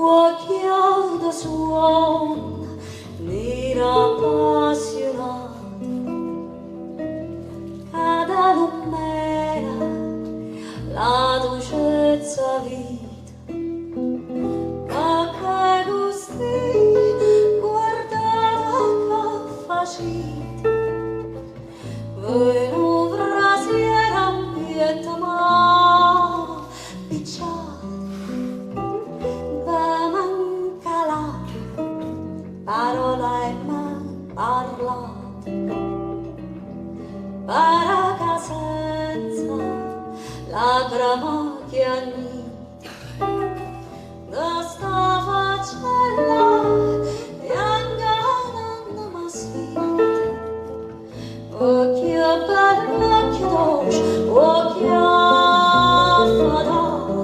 fuochiato suona nera appassionata cada lumera la dolcezza vita che gusti guardata che facita voi non frasiera ambienta ma picciata da mancala parola e man parlata para senza lacrima che annida da sta facella bianca non mi sfida occhio bello occhio dolce occhio fadato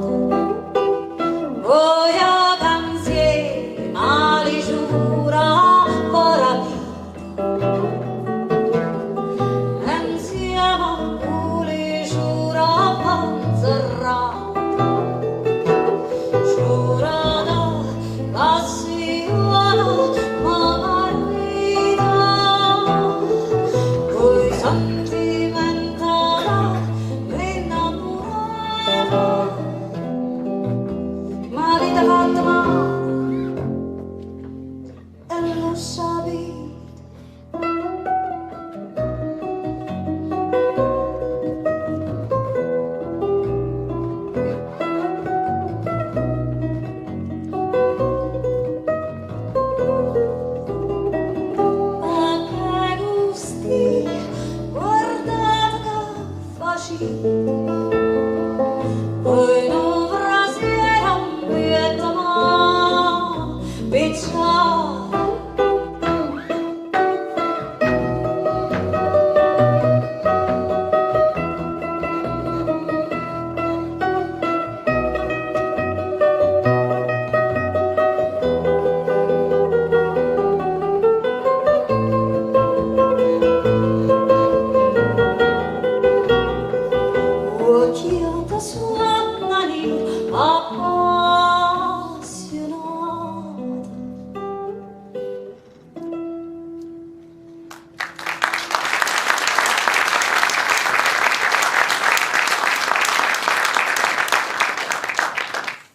voglio canzone ma li giura ora insieme a cui giura panzerrato giura da passione ma marrita coi sentimentale innamorata ma vita fatta male